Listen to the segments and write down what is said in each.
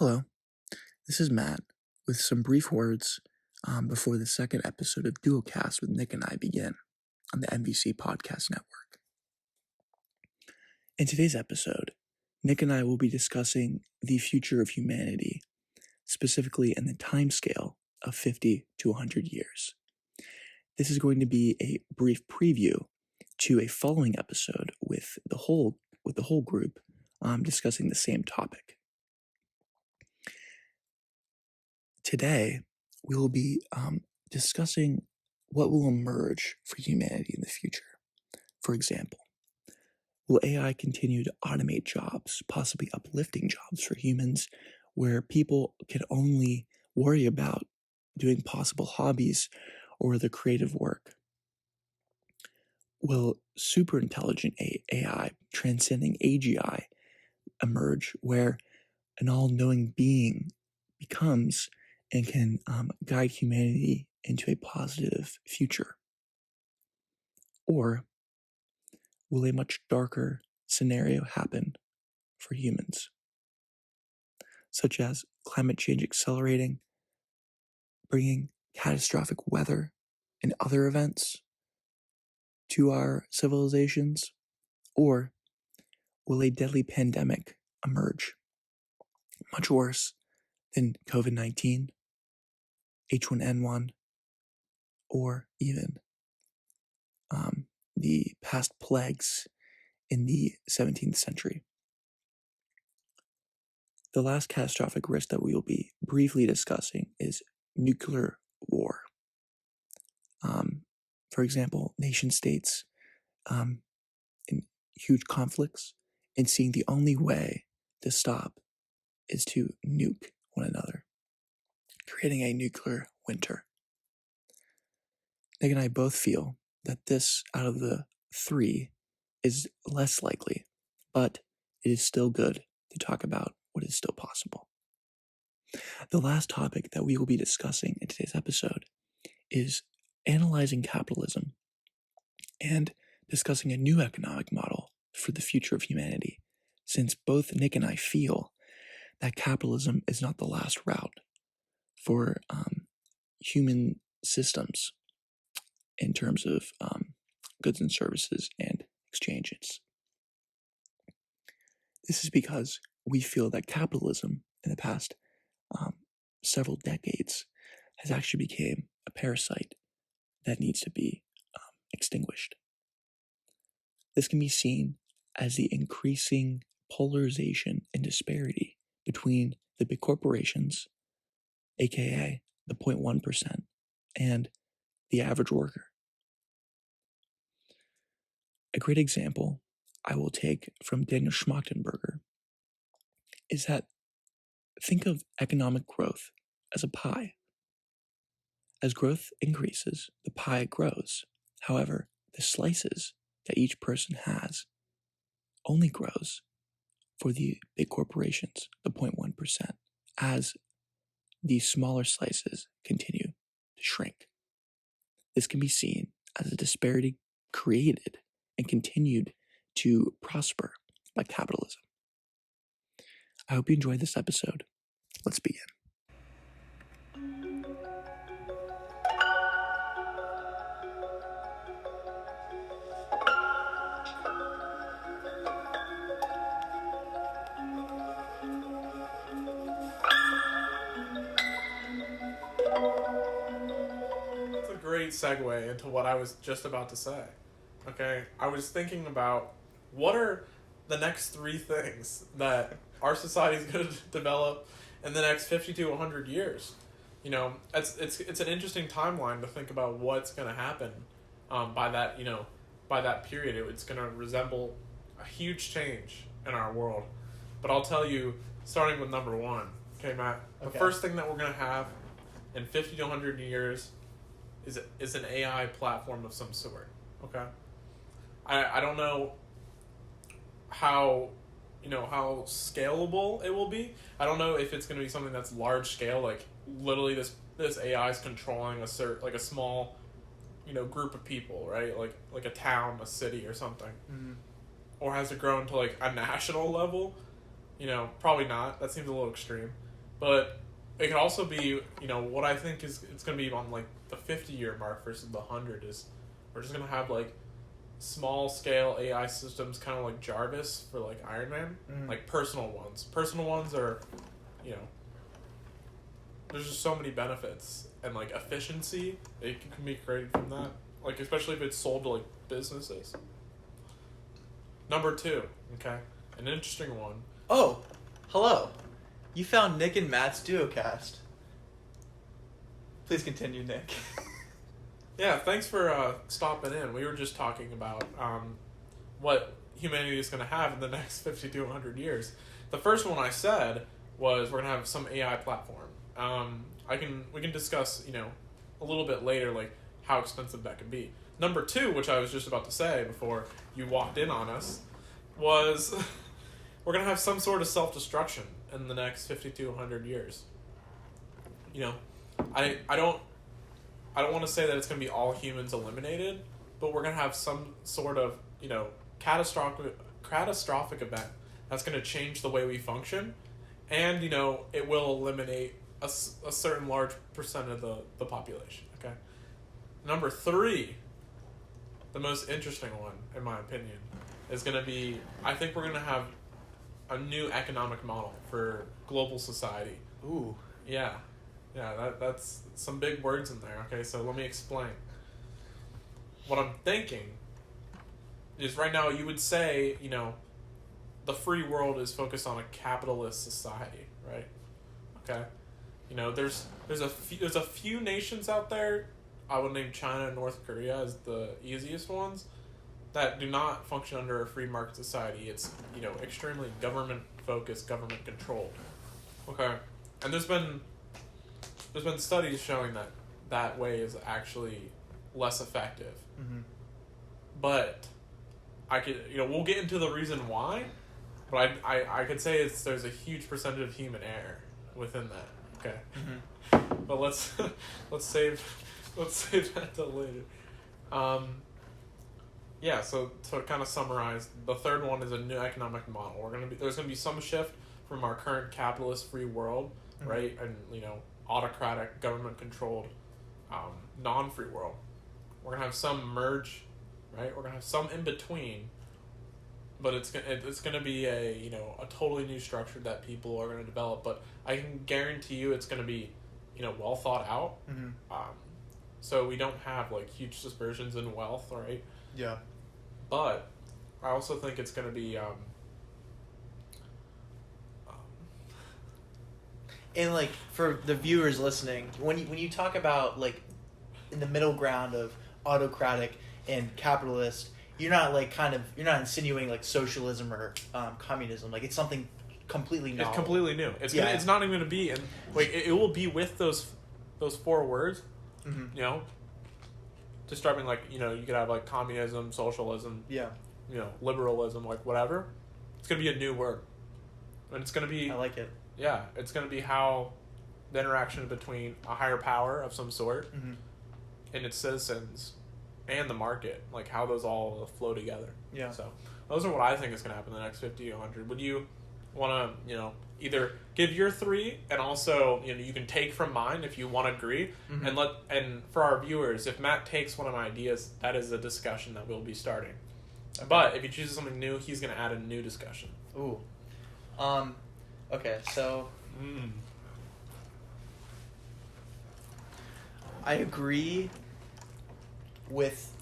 Hello, this is Matt with some brief words before the second episode of Duo-Cast with Nick and I begin on the MVC Podcast Network. In today's episode, Nick and I will be discussing the future of humanity, specifically in the timescale of 50 to 100 years. This is going to be a brief preview to a following episode with the whole group discussing the same topic. Today, we will be discussing what will emerge for humanity in the future. For example, will AI continue to automate jobs, possibly uplifting jobs for humans, where people can only worry about doing possible hobbies or the creative work? Will superintelligent AI transcending AGI emerge, where an all-knowing being becomes and can guide humanity into a positive future? Or will a much darker scenario happen for humans, such as climate change accelerating, bringing catastrophic weather and other events to our civilizations? Or will a deadly pandemic emerge, much worse than COVID-19, H1N1, or even the past plagues in the 17th century? The last catastrophic risk that we will be briefly discussing is nuclear war. For example, nation states in huge conflicts, and seeing the only way to stop is to nuke one another, creating a nuclear winter. Nick and I both feel that this, out of the three, is less likely, but it is still good to talk about what is still possible. The last topic that we will be discussing in today's episode is analyzing capitalism and discussing a new economic model for the future of humanity, since both Nick and I feel that capitalism is not the last route for human systems in terms of goods and services and exchanges. This is because we feel that capitalism in the past several decades has actually become a parasite that needs to be extinguished. This can be seen as the increasing polarization and disparity between the big corporations, aka the 0.1%, and the average worker. A great example I will take from Daniel Schmachtenberger is that think of economic growth as a pie. As growth increases, the pie grows. However, the slices that each person has only grows for the big corporations, the 0.1%, as the smaller slices continue to shrink. This can be seen as a disparity created and continued to prosper by capitalism. I hope you enjoyed this episode. Let's begin. That's a great segue into what I was just about to say. Okay, I was thinking about what are the next three things that our society is going to develop in the next 50 to 100 years. You know, it's an interesting timeline to think about what's going to happen by that period. It's going to resemble a huge change in our world. But I'll tell you, starting with number one, okay, Matt? The first thing that we're going to have in 50 to 100 years is an AI platform of some sort, okay? I don't know how scalable it will be. I don't know if it's going to be something that's large scale, like literally this AI is controlling a small, group of people, right? Like a town, a city, or something. Mm-hmm. Or has it grown to like a national level? Probably not. That seems a little extreme. But it could also be, what I think is it's going to be on like the 50-year mark versus the 100 is we're just going to have like small scale AI systems, kind of like Jarvis for like Iron Man, like personal ones. Personal ones are, there's just so many benefits and like efficiency it can be created from that. Like especially if it's sold to like businesses. Number 2, okay, an interesting one. Oh, hello. You found Nick and Matt's Duo-Cast. Please continue, Nick. Yeah, thanks for stopping in. We were just talking about what humanity is going to have in the next 50 to 100 years. The first one I said was we're going to have some AI platform. We can discuss, a little bit later, like how expensive that could be. Number 2, which I was just about to say before you walked in on us, was we're going to have some sort of self-destruction in the next 50 to 100 years. I don't want to say that it's going to be all humans eliminated, but we're going to have some sort of, catastrophic event that's going to change the way we function, and, it will eliminate a certain large percent of the population, okay? Number 3, the most interesting one, in my opinion, is going to be, I think we're going to have a new economic model for global society. Ooh. Yeah, that's some big words in there. Okay, so let me explain. What I'm thinking is right now you would say, the free world is focused on a capitalist society, right? Okay, there's a few nations out there. I would name China and North Korea as the easiest ones that do not function under a free market society. It's extremely government focused, government controlled. Okay, and there's been studies showing that way is actually less effective. Mm-hmm. But I could, we'll get into the reason why, but I could say there's a huge percentage of human error within that. Okay, but let's save that till later. Yeah, so to kind of summarize, the third one is a new economic model. There's gonna be some shift from our current capitalist free world, right, and autocratic, government controlled, non-free world. We're gonna have some merge, right? We're gonna have some in between, but it's gonna be a totally new structure that people are gonna develop. But I can guarantee you, it's gonna be well thought out. So we don't have like huge dispersions in wealth, right? Yeah. But I also think it's going to be and like for the viewers listening, when you talk about like in the middle ground of autocratic and capitalist, you're not insinuating like socialism or communism. Like it's something completely novel. It's completely new. It's not even going to be, and like it will be with those 4 words. Describing like you could have like communism, socialism, liberalism, like whatever. It's gonna be a new word, and it's gonna be. I like it. Yeah, it's gonna be how the interaction between a higher power of some sort and its citizens and the market, like how those all flow together. Yeah. So those are what I think is gonna happen in the next 50 to 100. Would you want to either give your 3 and also you can take from mine if you want to agree, and for our viewers, if Matt takes one of my ideas, that is a discussion that we'll be starting. Okay. But if he chooses something new, he's going to add a new discussion. Ooh. Okay, so I agree with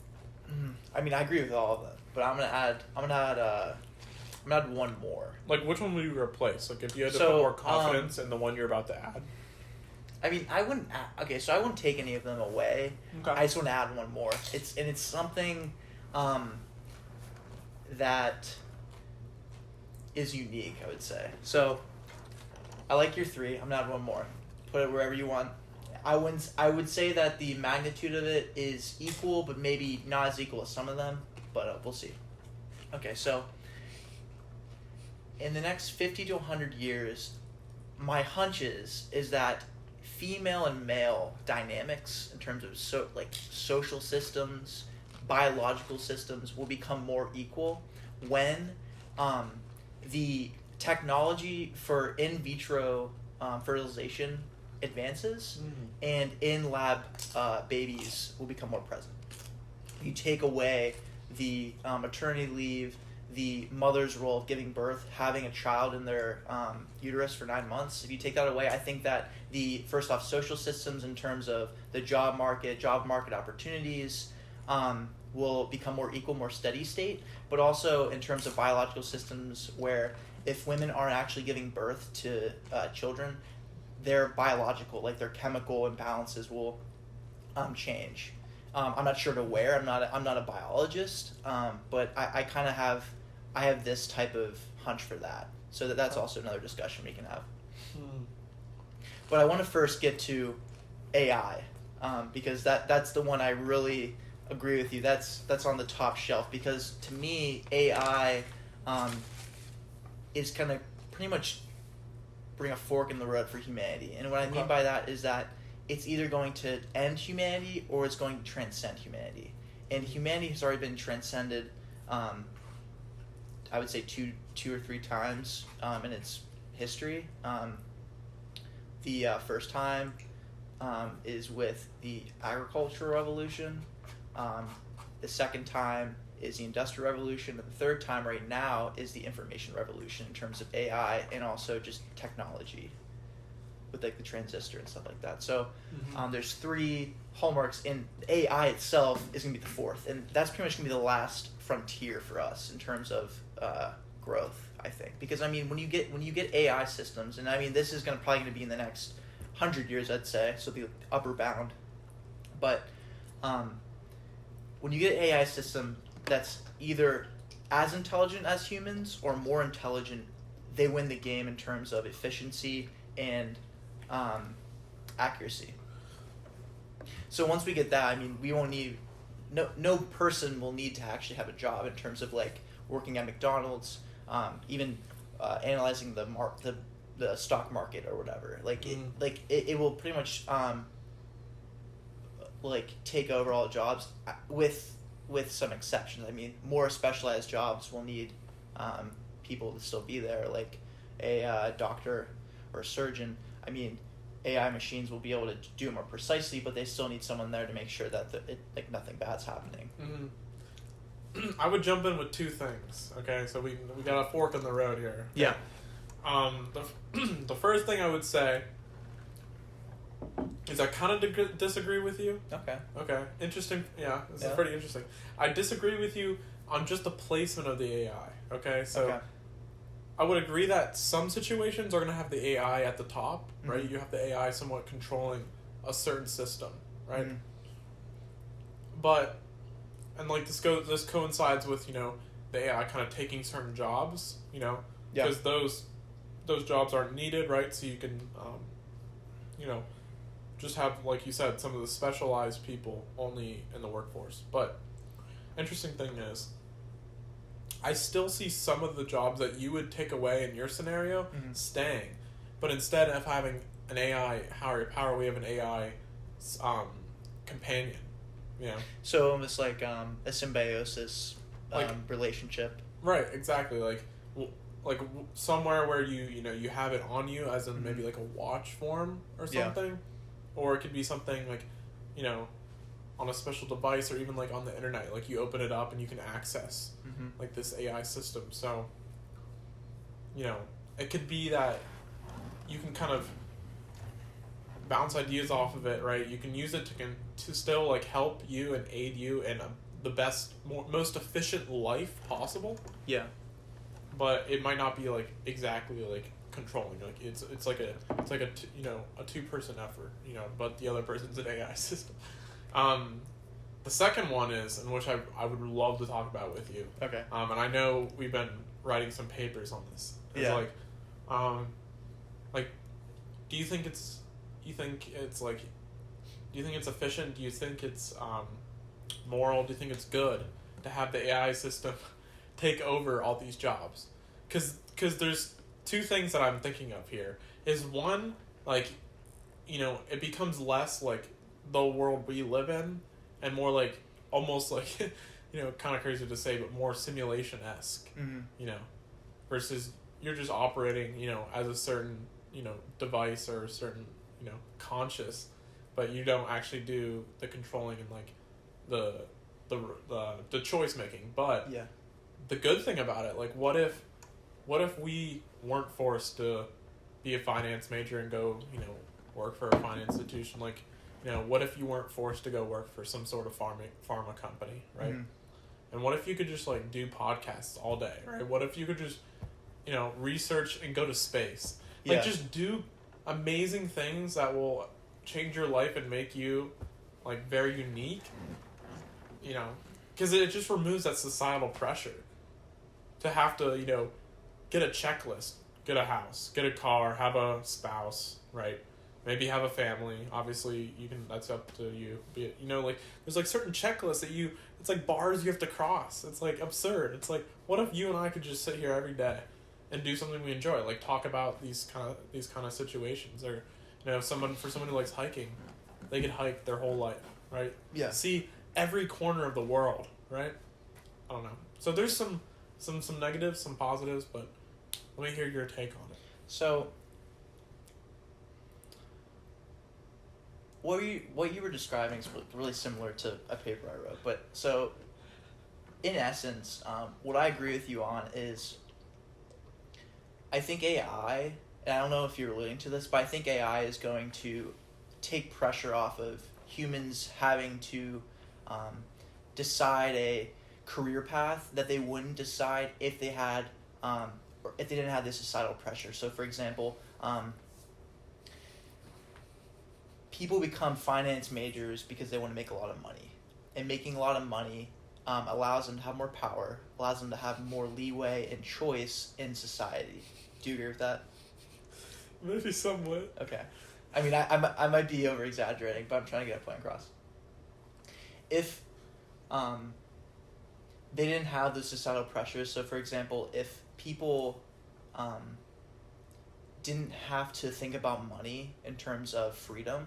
I agree with all of them, but I'm gonna add one more. Like, which one would you replace? Like, if you had to put more confidence in the one you're about to add? I wouldn't... so I wouldn't take any of them away. Okay. I just want to add one more. It's something that is unique, I would say. So, I like your 3. I'm going to add one more. Put it wherever you want. I would say that the magnitude of it is equal, but maybe not as equal as some of them. But we'll see. Okay, so... in the next 50 to 100 years, my hunch is that female and male dynamics in terms of social systems, biological systems will become more equal when the technology for in vitro fertilization advances, and in lab babies will become more present. You take away the maternity leave, the mother's role of giving birth, having a child in their uterus for 9 months. If you take that away, I think that the first off social systems in terms of the job market opportunities will become more equal, more steady state, but also in terms of biological systems where if women aren't actually giving birth to children, their biological, like their chemical imbalances will change. I'm not sure to where. I'm not a biologist, but I kind of have this type of hunch for that. So that's also another discussion we can have. But I want to first get to AI, because that's the one I really agree with you. That's on the top shelf, because to me AI is going to pretty much bring a fork in the road for humanity. And what I mean by that is that it's either going to end humanity or it's going to transcend humanity. And humanity has already been transcended, I would say two or three times in its history. The first time is with the agricultural revolution. The second time is the industrial revolution. And the third time right now is the information revolution in terms of AI and also just technology with like the transistor and stuff like that. So there's three hallmarks, and AI itself is going to be the fourth. And that's pretty much going to be the last frontier for us in terms of growth, I think. Because, I mean, when you get AI systems, and I mean, this is probably going to be in the next 100 years, I'd say, so the upper bound. But when you get an AI system that's either as intelligent as humans or more intelligent, they win the game in terms of efficiency and accuracy. So once we get that, I mean, we won't need no person will need to actually have a job in terms of like working at McDonald's, even analyzing the stock market or whatever. Like it will pretty much like take over all jobs with some exceptions. I mean, more specialized jobs will need people to still be there, like a doctor or a surgeon. I mean, AI machines will be able to do it more precisely, but they still need someone there to make sure that like nothing bad's happening. I would jump in with two things. Okay, so we got a fork in the road here. Yeah. The first thing I would say is I kind of disagree with you. Okay. Interesting. Yeah, this is pretty interesting. I disagree with you on just the placement of the AI. Okay, so I would agree that some situations are going to have the AI at the top, right? You have the AI somewhat controlling a certain system, right? But, and like this coincides with, you know, the AI kind of taking certain jobs, you know, because those jobs aren't needed, right? So you can, you know, just have, like you said, some of the specialized people only in the workforce. But interesting thing is, I still see some of the jobs that you would take away in your scenario staying. But instead of having an AI power, we have an AI companion. Yeah. So almost like a symbiosis relationship. Right, exactly. Like somewhere where you have it on you, as in maybe like a watch form or something. Or it could be something like, you know, on a special device, or even like on the internet, like you open it up and you can access like this AI system. So, you know, it could be that you can kind of bounce ideas off of it, right? You can use it to still like help you and aid you in the best, most efficient life possible. Yeah. But it might not be like exactly like controlling. Like it's like a you know, a two-person effort, you know, but the other person's an AI system. The second one is, and which I would love to talk about with you. Okay. And I know we've been writing some papers on this. It's like, do you think it's efficient? Do you think it's moral? Do you think it's good to have the AI system take over all these jobs? Because there's two things that I'm thinking of here. Is one, like, you know, it becomes less like the world we live in, and more like almost like, you know, kind of crazy to say, but more simulation-esque, you know, versus you're just operating, you know, as a certain device or a certain conscious, but you don't actually do the controlling and like the choice making. But Yeah. the good thing about it, like, what if we weren't forced to be a finance major and go work for a finance institution? Like, what if you weren't forced to go work for some sort of pharma company, right? Mm-hmm. And what if you could just like do podcasts all day, right? What if you could just research and go to space, like just do amazing things that will change your life and make you like very unique, because it just removes that societal pressure to have to get a checklist, get a house, get a car, have a spouse, right? Maybe have a family. Obviously, that's up to you. Like, there's like certain checklists that it's like bars you have to cross. It's like absurd. It's like, what if you and I could just sit here every day and do something we enjoy, like talk about these kind of situations, or someone who likes hiking, they could hike their whole life, right? Yeah. See every corner of the world, right? I don't know. So there's some negatives, some positives, but let me hear your take on it. So, what you were describing is really similar to a paper I wrote. But so, in essence, what I agree with you on is, I think AI, and I don't know if you're alluding to this, but I think AI is going to take pressure off of humans having to decide a career path that they wouldn't decide if they had, or if they didn't have this societal pressure. So, for example, people become finance majors because they want to make a lot of money, and making a lot of money allows them to have more power, allows them to have more leeway and choice in society. Do you agree with that? Maybe somewhat. Okay. I mean, I might be over exaggerating, but I'm trying to get a point across. If they didn't have the societal pressures, so for example, if people didn't have to think about money in terms of freedom,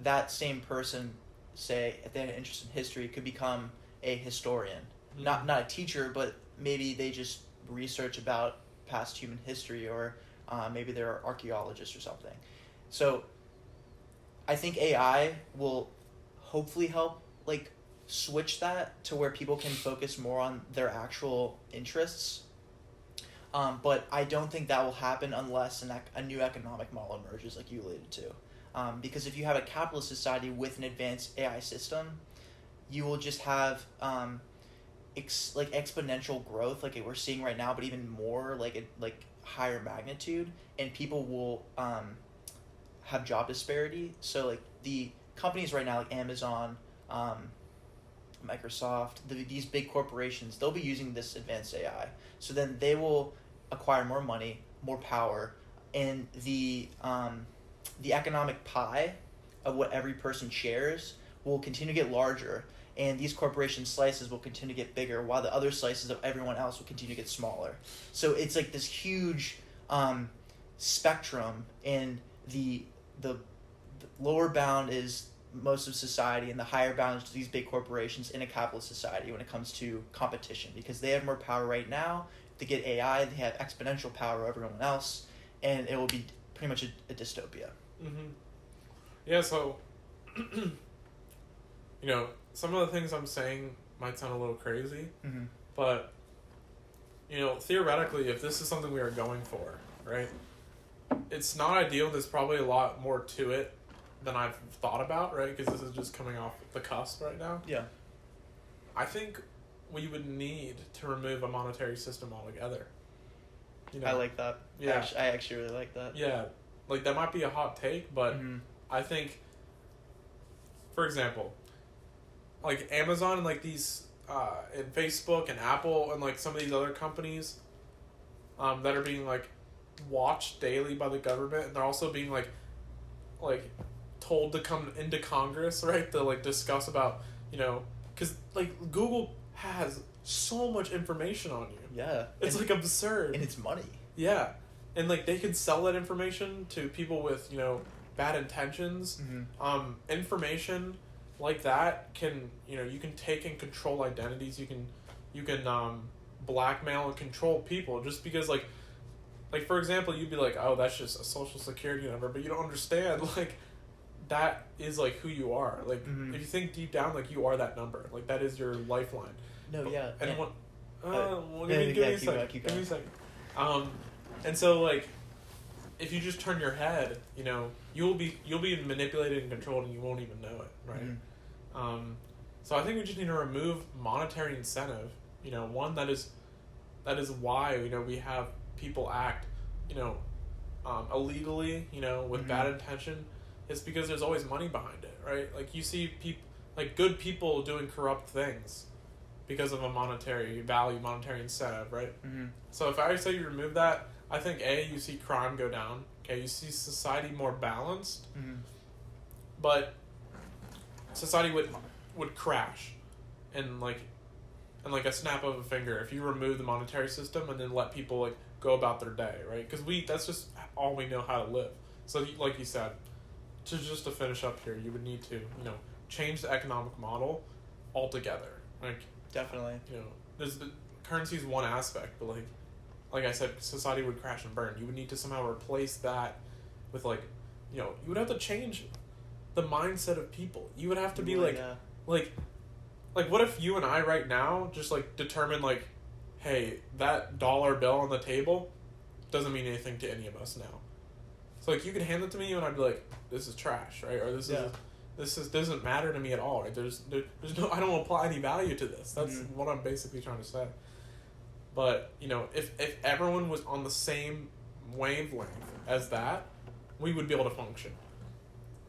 that same person, say, if they had an interest in history, could become a historian. Mm-hmm. Not a teacher, but maybe they just research about past human history, or maybe they're archaeologists or something. So I think AI will hopefully help like switch that to where people can focus more on their actual interests. But I don't think that will happen unless a new economic model emerges, like you alluded to. Because if you have a capitalist society with an advanced AI system, you will just have exponential growth, like we're seeing right now, but even more, like higher magnitude, and people will have job disparity. So like the companies right now, like Amazon, Microsoft, these big corporations, they'll be using this advanced AI. So then they will acquire more money, more power, and the economic pie of what every person shares will continue to get larger, and these corporation slices will continue to get bigger, while the other slices of everyone else will continue to get smaller. So it's like this huge spectrum, and the lower bound is most of society, and the higher bound is these big corporations in a capitalist society when it comes to competition, because they have more power right now. To get AI, they have exponential power over everyone else, and it will be pretty much a dystopia. Mm-hmm. Yeah, so some of the things I'm saying might sound a little crazy, mm-hmm. but theoretically, if this is something we are going for, right, it's not ideal. There's probably a lot more to it than I've thought about, right, because this is just coming off the cusp right now. Yeah. I think we would need to remove a monetary system altogether. I like that. Yeah. I actually really like that. Yeah. Like, that might be a hot take, but mm-hmm. I think, for example, like Amazon and like these, and Facebook and Apple and like some of these other companies that are being like watched daily by the government, and they're also being like told to come into Congress, right, to like discuss about, because like Google has so much information on you. Yeah. It's like absurd. And it's money. Yeah. And like they could sell that information to people with, bad intentions. Mm-hmm. Information like that can, you can take and control identities. You can blackmail and control people just because, like, like, for example, you'd be like, oh, that's just a social security number, but you don't understand, like, that is, like, who you are. Like, if you think deep down, like, you are that number. Like, that is your lifeline. No, yeah. And what... Give me a second. Give me a second. And so, like, if you just turn your head, you know, you'll be manipulated and controlled, and you won't even know it, right? So I think we just need to remove monetary incentive. You know, one that is why, you know, we have people act, you know, illegally, you know, with bad intention. It's because there's always money behind it, right? Like, you see people, like, good people doing corrupt things because of a monetary value, monetary incentive, right? So if I say you remove that, I think you see crime go down. Okay, you see society more balanced, but society would crash, and like a snap of a finger if you remove the monetary system and then let people, like, go about their day, right? Because that's just all we know how to live. So, like you said, to finish up here, you would need to, you know, change the economic model altogether. Like, definitely, you know, there's the currency is one aspect, but like I said, society would crash and burn. You would need to somehow replace that with, like, you know, you would have to change the mindset of people. You would have to be like what if you and I right now just, like, determine, like, hey, that dollar bill on the table doesn't mean anything to any of us now. So, like, you could hand it to me and I'd be like, this is trash, right? Or this doesn't matter to me at all, right? There's no, I don't apply any value to this. That's what I'm basically trying to say. But, you know, if everyone was on the same wavelength as that, we would be able to function.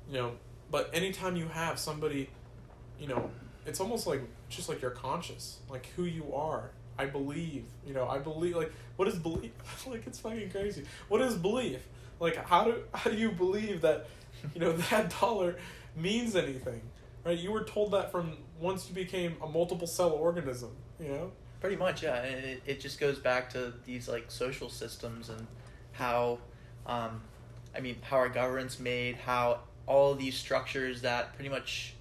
You know, but anytime you have somebody, you know, it's almost like, just like your conscious, like, who you are. I believe, like, what is belief? Like, it's fucking crazy. What is belief? Like, how do you believe that, you know, that dollar means anything, right? You were told that from once you became a multiple cell organism, you know? Pretty much, yeah. And it just goes back to these, like, social systems and how, how our government's made, how all these structures that pretty much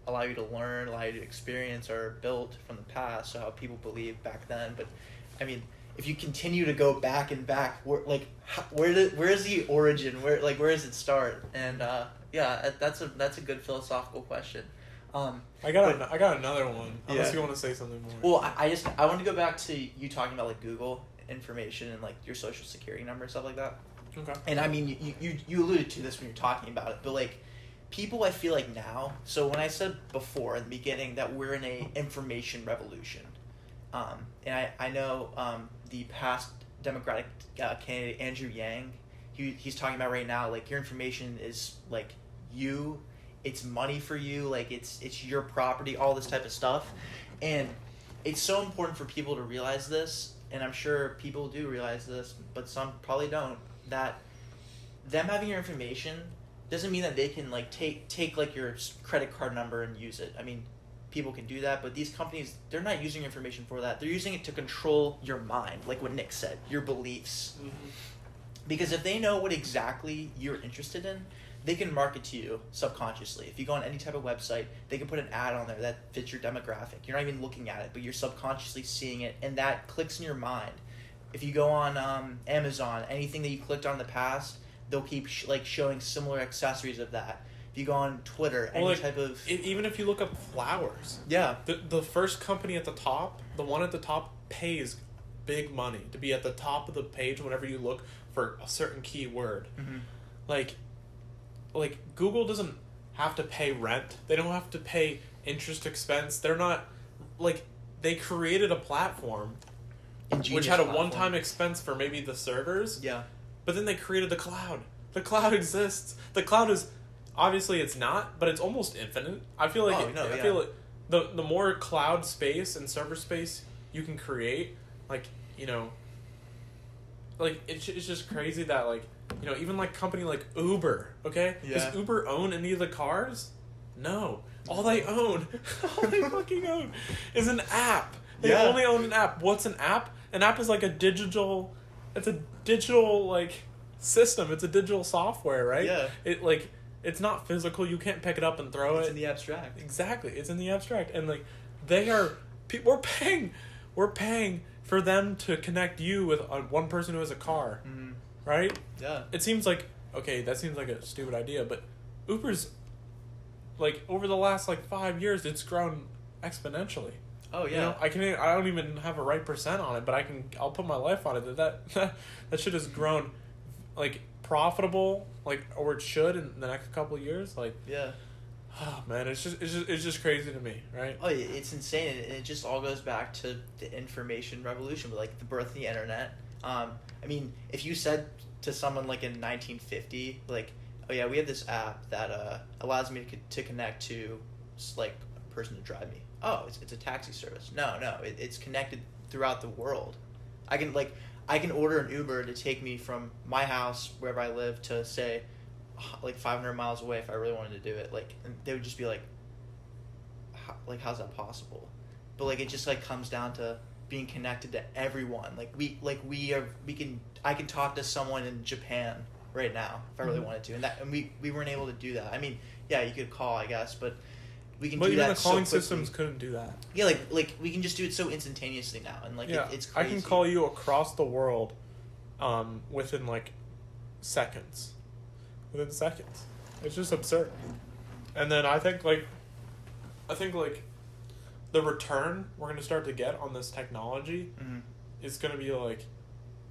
allow you to learn, allow you to experience, are built from the past, so how people believed back then. But, I mean, if you continue to go back and back, where's the origin? Where does it start? And that's a good philosophical question. I got another one. Unless you want to say something more. Well, I want to go back to you talking about, like, Google information and, like, your social security number and stuff like that. Okay. And I mean, you alluded to this when you're talking about it, but, like, people, I feel like now. So when I said before in the beginning that we're in a information revolution, and I know the past Democratic candidate Andrew Yang, he's talking about right now, like, your information is, like, you. It's money for you, like, it's your property, all this type of stuff. And it's so important for people to realize this, and I'm sure people do realize this, but some probably don't, that them having your information doesn't mean that they can, like, take like, your credit card number and use it. I mean, people can do that, but these companies, they're not using your information for that. They're using it to control your mind, like what Nick said, your beliefs. Because if they know what exactly you're interested in, they can market to you subconsciously. If you go on any type of website, they can put an ad on there that fits your demographic. You're not even looking at it, but you're subconsciously seeing it, and that clicks in your mind. If you go on Amazon, anything that you clicked on in the past, they'll keep showing similar accessories of that. If you go on Twitter, type of... Even if you look up flowers. Yeah. The first company at the top, the one at the top, pays big money to be at the top of the page whenever you look for a certain keyword. Like, Google doesn't have to pay rent. They don't have to pay interest expense. They're not... Like, they created a platform which had a one-time expense for maybe the servers. Yeah. But then they created the cloud. The cloud exists. The cloud is... Obviously, it's not, but it's almost infinite. I feel like... I feel like the more cloud space and server space you can create, like, you know... Like, it's just crazy that, like... You know, even, like, company like Uber, okay? Yeah. Does Uber own any of the cars? No. All they fucking own is an app. They only own an app. What's an app? An app is like a digital... It's a digital, like, system. It's a digital software, right? Yeah. It's not physical. You can't pick it up and throw it. It's in the abstract. Exactly. It's in the abstract. And, like, they are... We're paying for them to connect you with one person who has a car, right? Yeah. It seems like, okay, that seems like a stupid idea, but Uber's, like, over the last, like, 5 years, it's grown exponentially. Oh, yeah. You know, I don't even have a right percent on it, but I'll put my life on it that shit has grown, like, profitable, like, or it should in the next couple of years, like. Yeah. Oh man, it's just crazy to me, right? Oh, it's insane, and it just all goes back to the information revolution, but like the birth of the internet. I mean, if you said to someone like in 1950, like, oh yeah, we have this app that allows me to connect to like a person to drive me. Oh, it's a taxi service. No, it's connected throughout the world. I can order an Uber to take me from my house wherever I live to, say, like 500 miles away if I really wanted to do it. Like, and they would just be like, how's that possible? But like, it just like comes down to being connected to everyone. I can talk to someone in Japan right now if I really wanted to, and we weren't able to do that. I mean, yeah, you could call, I guess, but we can do that. But even the calling systems couldn't do that. Yeah, like we can just do it so instantaneously now, and like it's crazy. I can call you across the world, within like seconds. Within seconds, it's just absurd. And then I think like the return we're gonna start to get on this technology is gonna be like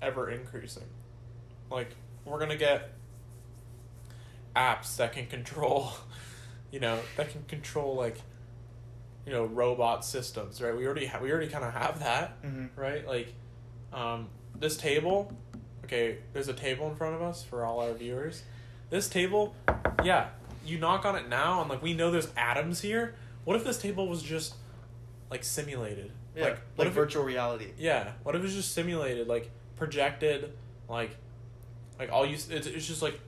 ever increasing. Like, we're gonna get apps that can control, like, robot systems, right? We already kind of have that, right? Like, this table. Okay, there's a table in front of us for all our viewers. This table, yeah, you knock on it now, and like, we know there's atoms here. What if this table was just like simulated? Yeah, like virtual reality. Yeah, what if it was just simulated, like projected, like all you? It's just like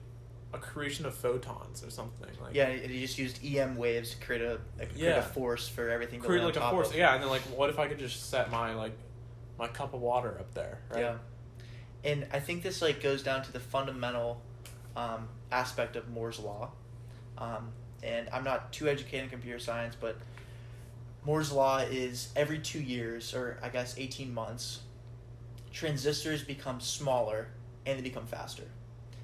a creation of photons or something. Like, yeah, you just used EM waves to create a force for everything. Create like a force, yeah, and then like, what if I could just set my cup of water up there, right? Yeah, and I think this like goes down to the fundamental aspect of Moore's law, and I'm not too educated in computer science, but Moore's law is every 2 years, or I guess 18 months, transistors become smaller and they become faster.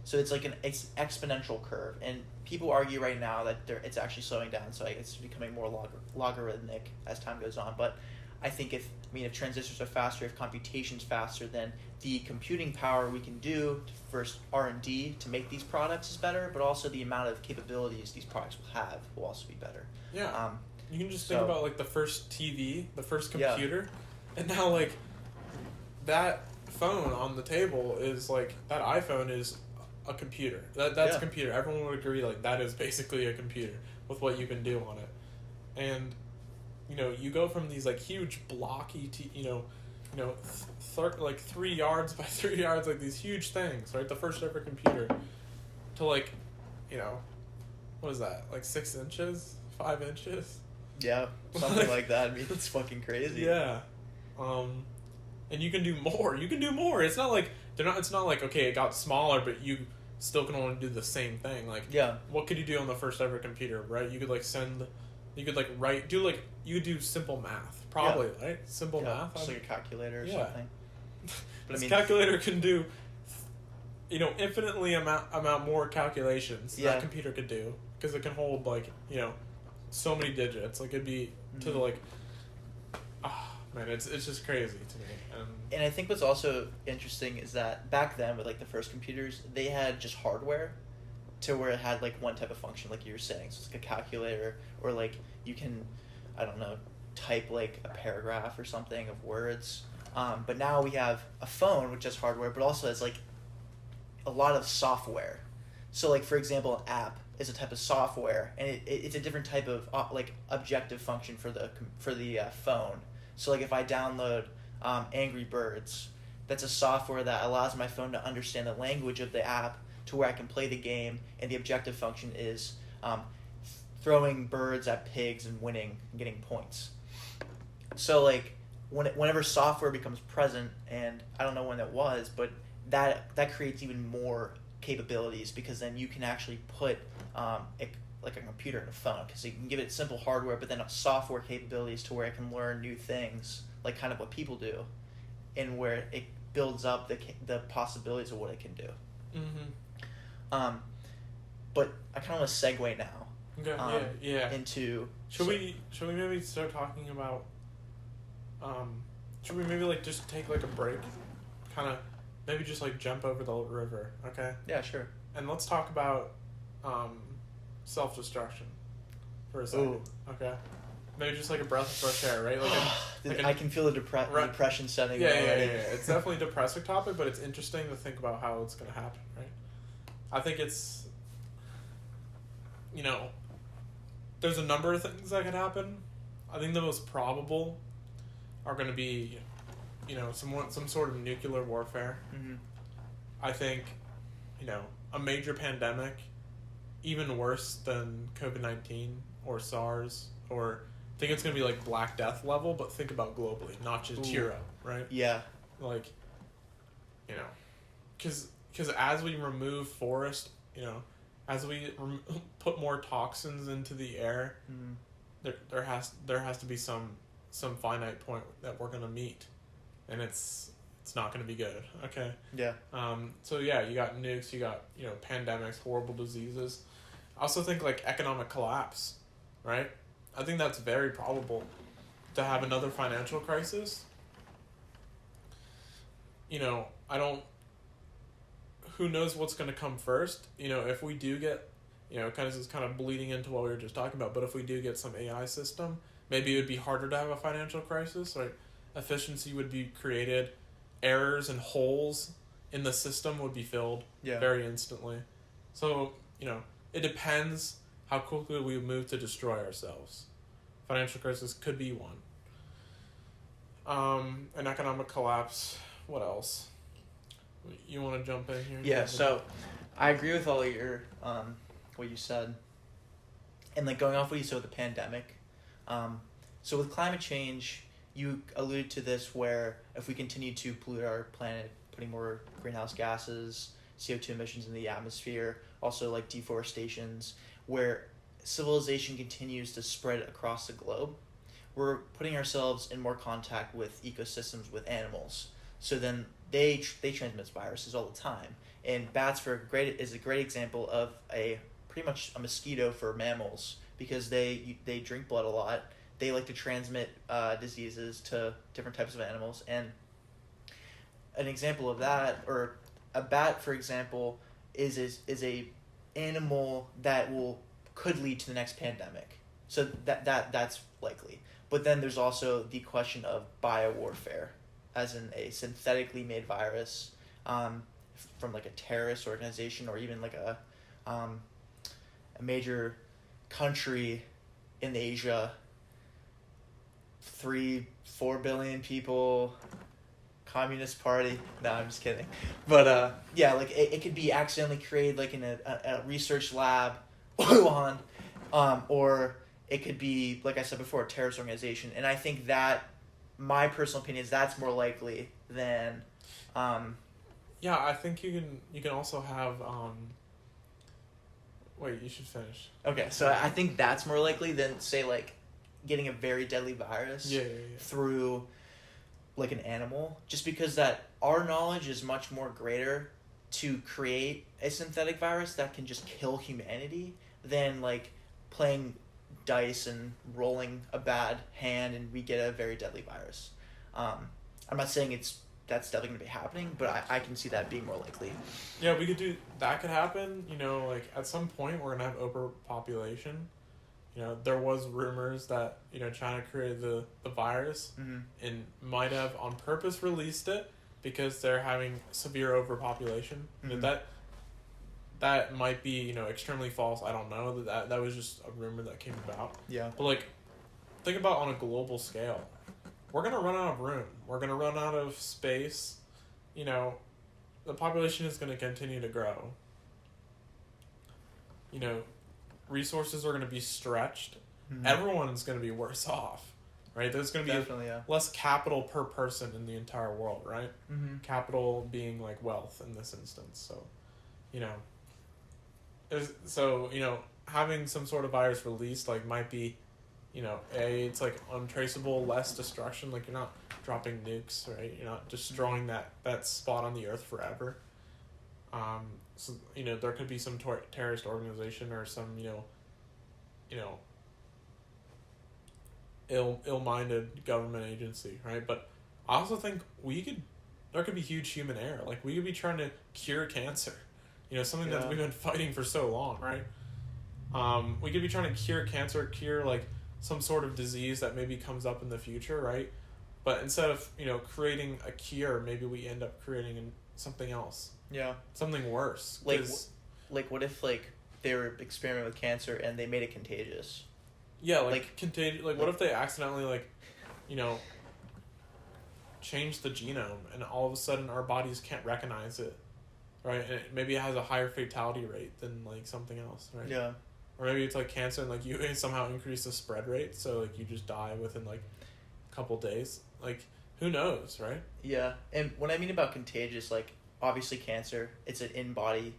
So it's like an exponential curve, and people argue right now that it's actually slowing down, so it's becoming more logarithmic as time goes on. But I think if transistors are faster, if computation's faster, then the computing power we can do for R&D to make these products is better, but also the amount of capabilities these products will have will also be better. Yeah. You can just think about like the first TV, the first computer, and now like that phone on the table is like, that iPhone is a computer. That's a computer. Everyone would agree like that is basically a computer with what you can do on it. And you go from these like huge blocky, like 3 yards by 3 yards, like these huge things, right? The first ever computer, to like, what is that? Like 6 inches, 5 inches? Yeah, something like that. I mean, it's fucking crazy. Yeah, and you can do more. It's not like It's not like, okay, it got smaller, but you still can only do the same thing. Like, what could you do on the first ever computer, right? You could like you could do simple math, probably, right? Simple math, just like a calculator or something. But this calculator can do, infinitely amount more calculations that computer could do, because it can hold like, so many digits. Like, it'd be to the like, man, it's just crazy to me. And I think what's also interesting is that back then with like the first computers, they had just hardware to where it had like one type of function, like you were saying. So it's like a calculator, or like you can, I don't know, type like a paragraph or something of words. But now we have a phone which has hardware, but also has like a lot of software. So like, for example, an app is a type of software, and it's a different type of like objective function for the phone. So like, if I download Angry Birds, that's a software that allows my phone to understand the language of the app to where I can play the game, and the objective function is throwing birds at pigs and winning and getting points. So like, whenever software becomes present, and I don't know when that was, but that creates even more capabilities, because then you can actually put like a computer in a phone, because you can give it simple hardware, but then software capabilities to where it can learn new things, like kind of what people do. and where it builds up the possibilities of what it can do. Mm-hmm. But I kind of want to segue now. Okay. Yeah. Into. Should we maybe start talking about? Should we maybe like just take like a break, kind of maybe just like jump over the river? Okay. Yeah, sure. And let's talk about self-destruction for a second. Ooh. Okay. Maybe just like a breath of fresh air, right? I can feel the depression setting in already. Yeah. It's definitely a depressing topic, but it's interesting to think about how it's going to happen, right? I think it's, there's a number of things that could happen. I think the most probable are going to be, some sort of nuclear warfare. Mm-hmm. I think, a major pandemic, even worse than COVID-19 or SARS, or I think it's going to be like Black Death level, but think about globally, not just Europe, right? Yeah. Like, because as we remove forest, as we put more toxins into the air, there has to be some finite point that we're going to meet, and it's not going to be good. Okay. Yeah. So yeah, you got nukes, you got pandemics, horrible diseases. I also think like economic collapse, right? I think that's very probable to have another financial crisis. Who knows what's going to come first? If we do get, kind of bleeding into what we were just talking about, but if we do get some AI system, maybe it would be harder to have a financial crisis, right? Efficiency would be created, errors and holes in the system would be filled very instantly. So, it depends how quickly we move to destroy ourselves. Financial crisis could be one. An economic collapse. What else? You want to jump in here? Yeah, so I agree with all your what you said. And like going off what you said with the pandemic. So with climate change, you alluded to this where if we continue to pollute our planet, putting more greenhouse gases, CO2 emissions in the atmosphere, also like deforestations, where civilization continues to spread across the globe, we're putting ourselves in more contact with ecosystems, with animals. So then they transmit viruses all the time. And bats is a great example of pretty much a mosquito for mammals, because they drink blood a lot. They like to transmit diseases to different types of animals. And an example of that, or a bat, for example, is a animal that could lead to the next pandemic. So that's likely. But then there's also the question of biowarfare, as in a synthetically made virus from like a terrorist organization, or even like a major country in Asia, 3-4 billion people, Communist Party. No, I'm just kidding. But yeah, like it could be accidentally created like in a research lab, Wuhan, or it could be, like I said before, a terrorist organization. And I think that, my personal opinion is that's more likely than. Yeah, I think you can also have. Wait, you should finish. Okay, so I think that's more likely than, say, like getting a very deadly virus through like an animal, just because that our knowledge is much more greater to create a synthetic virus that can just kill humanity than like playing dice and rolling a bad hand and we get a very deadly virus. I'm not saying that's definitely going to be happening, but I can see that being more likely. Yeah, that could happen. Like at some point we're going to have overpopulation. There was rumors that, China created the virus and might have on purpose released it because they're having severe overpopulation. That might be, extremely false. I don't know. That was just a rumor that came about. Yeah. But, like, think about on a global scale. We're going to run out of room. We're going to run out of space. The population is going to continue to grow. Resources are going to be stretched. Everyone's going to be worse off, right? There's going to be less capital per person in the entire world, right? Capital being like wealth in this instance. So, having some sort of virus released, like, might be, it's like untraceable, less destruction. Like, you're not dropping nukes, right? You're not destroying that spot on the earth forever. So there could be some terrorist organization or some ill-minded government agency, right? But I also think there could be huge human error. Like, we could be trying to cure cancer, something that we've been fighting for so long, right? We could be trying to cure cancer, like some sort of disease that maybe comes up in the future, right? But instead of creating a cure, maybe we end up creating something else. Yeah. Something worse. Like what if they were experimenting with cancer and they made it contagious? Yeah, contagious. What if they accidentally change the genome and all of a sudden our bodies can't recognize it, right? And maybe it has a higher fatality rate than something else, right? Yeah. Or maybe it's cancer and you somehow increase the spread rate, so you just die within a couple days. Who knows, right? Yeah, and what I mean about contagious, obviously cancer, it's an in-body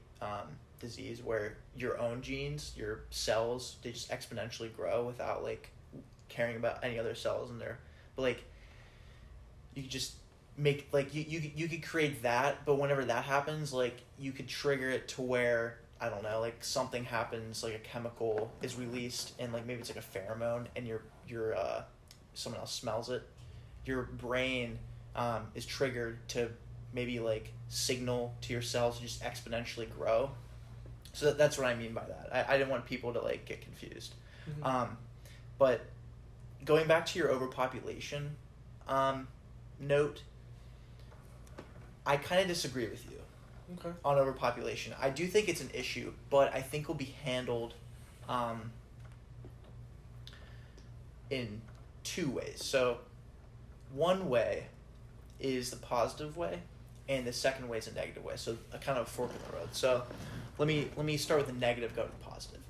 disease where your own genes, your cells, they just exponentially grow without caring about any other cells in there. But you could just make you could create that, but whenever that happens, you could trigger it to where, I don't know, something happens, a chemical is released and maybe it's a pheromone and your someone else smells it, your brain is triggered to maybe signal to your cells to just exponentially grow. So that's what I mean by that. I didn't want people to get confused. Mm-hmm. But going back to your overpopulation note, I kind of disagree with you. Okay. On overpopulation. I do think it's an issue, but I think will be handled in two ways. So one way is the positive way, and the second way is a negative way. So a kind of fork in the road. So let me start with the negative, go to the positive.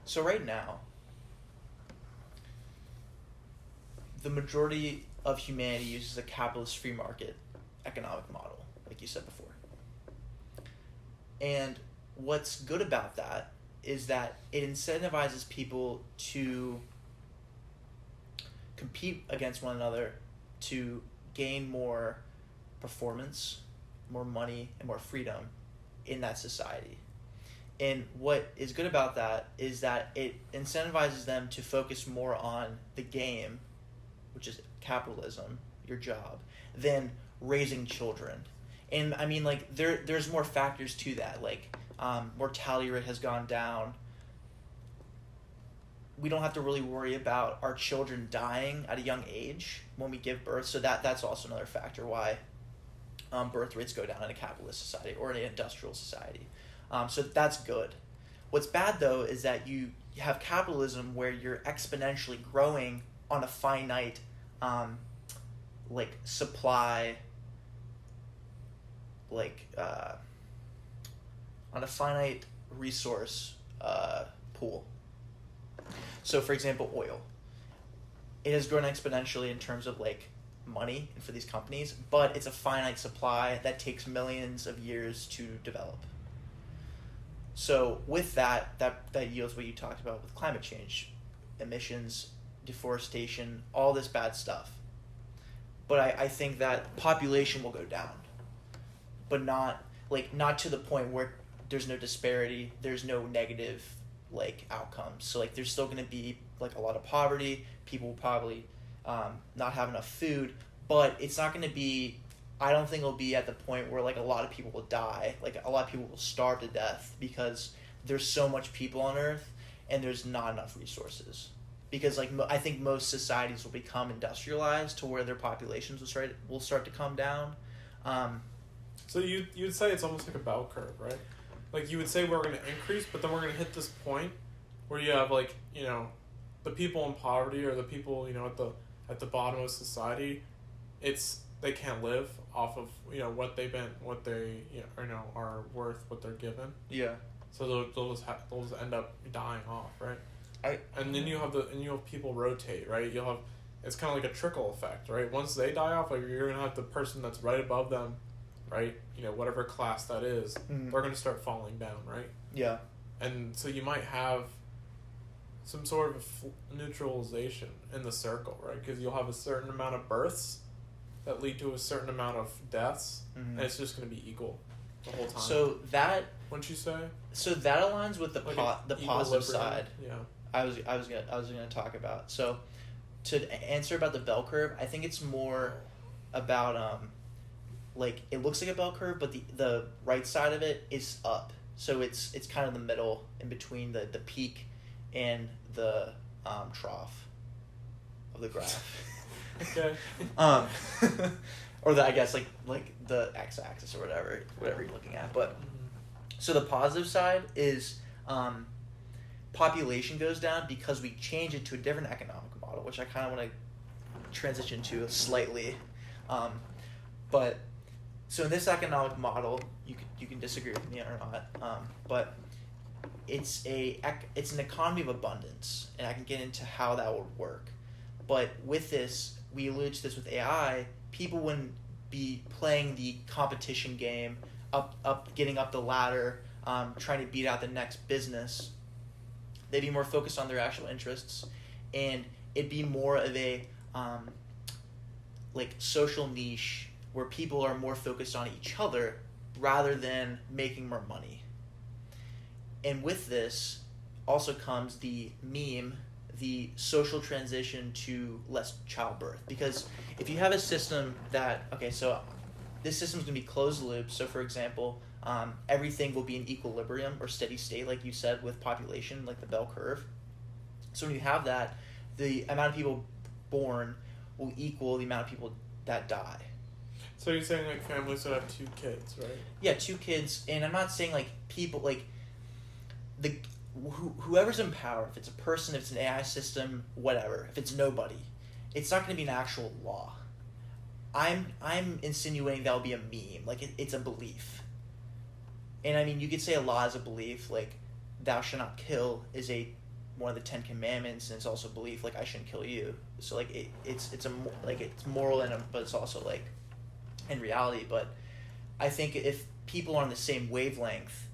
So right now, the majority of humanity uses a capitalist free market economic model, like you said before. And what's good about that is that it incentivizes people to compete against one another to gain more performance, more money, and more freedom in that society. And what is good about that is that it incentivizes them to focus more on the game, which is capitalism, your job, than raising children. And I mean, there's more factors to that. Mortality rate has gone down. We don't have to really worry about our children dying at a young age when we give birth. So that's also another factor why birth rates go down in a capitalist society or in an industrial society. So that's good. What's bad, though, is that you have capitalism where you're exponentially growing on a finite supply, on a finite resource pool. So, for example, oil. It has grown exponentially in terms of money for these companies, but it's a finite supply that takes millions of years to develop. So with that yields what you talked about with climate change, emissions, deforestation, all this bad stuff. But I think that population will go down, but not to the point where there's no disparity, there's no negative outcomes. So there's still going to be a lot of poverty. People will probably not have enough food, but it's not going to be. I don't think it'll be at the point where a lot of people will die. A lot of people will starve to death because there's so much people on Earth and there's not enough resources. Because I think most societies will become industrialized to where their populations will start to come down. So you'd say it's almost like a bell curve, right? You would say we're going to increase, but then we're going to hit this point where you have the people in poverty or the people at the bottom of society. They can't live off of what they are worth, what they're given. Yeah. So they'll just end up dying off, right? And then you have people rotate, right? It's kind of like a trickle effect, right? Once they die off, you're gonna have the person that's right above them, right? Whatever class that is, they're gonna start falling down, right? Yeah. And so you might have some sort of neutralization in the circle, right? Because you'll have a certain amount of births that lead to a certain amount of deaths, and it's just going to be equal the whole time. So that, wouldn't you say? So that aligns with the Like the positive side. Yeah. I was gonna talk about. So to answer about the bell curve, I think it's more about like it looks like a bell curve, but the right side of it is up. So it's kind of the middle in between the peak and the trough of the graph. Okay. Or I guess like the x-axis or whatever you're looking at. But so the positive side is population goes down because we change it to a different economic model, which I kind of want to transition to slightly. But so in this economic model, you can disagree with me or not, but it's an economy of abundance, and I can get into how that would work. But with this, we allude to this with AI, people wouldn't be playing the competition game, getting up the ladder, trying to beat out the next business. They'd be more focused on their actual interests, and it'd be more of a like social niche where people are more focused on each other rather than making more money. And with this also comes the meme, the social transition to less childbirth. Because if you have a system that, so this system's going to be closed loop. So for example, everything will be in equilibrium or steady state, like you said, with population, like the bell curve. So when you have that, the amount of people born will equal the amount of people that die. So you're saying like families would have 2 kids, right? Yeah, 2 kids, and I'm not saying like people like whoever's in power. If it's a person, if it's an AI system, whatever. If it's nobody, it's not going to be an actual law. I'm insinuating that'll be a meme, like it's a belief. And I mean, you could say a law is a belief, like thou shalt not kill is one of the 10 commandments, and it's also a belief, like I shouldn't kill you. So like it's moral but it's also like in reality. But I think if people are on the same wavelength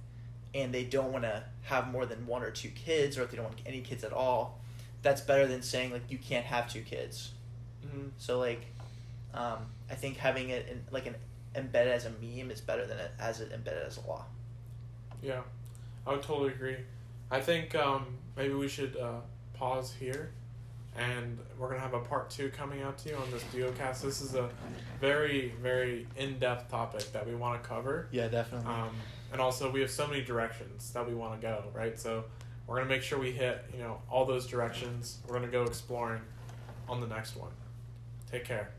and they don't want to have more than 1 or 2 kids, or if they don't want any kids at all, that's better than saying like you can't have 2 kids. Mm-hmm. So like I think having it embedded as a meme is better than embedded as a law. Yeah, I would totally agree. I think maybe we should pause here, and we're going to have a part 2 coming out to you on this Duo-Cast. This is a very, very in-depth topic that we want to cover. Yeah, definitely. And also, we have so many directions that we want to go, right? So we're going to make sure we hit, all those directions. We're going to go exploring on the next one. Take care.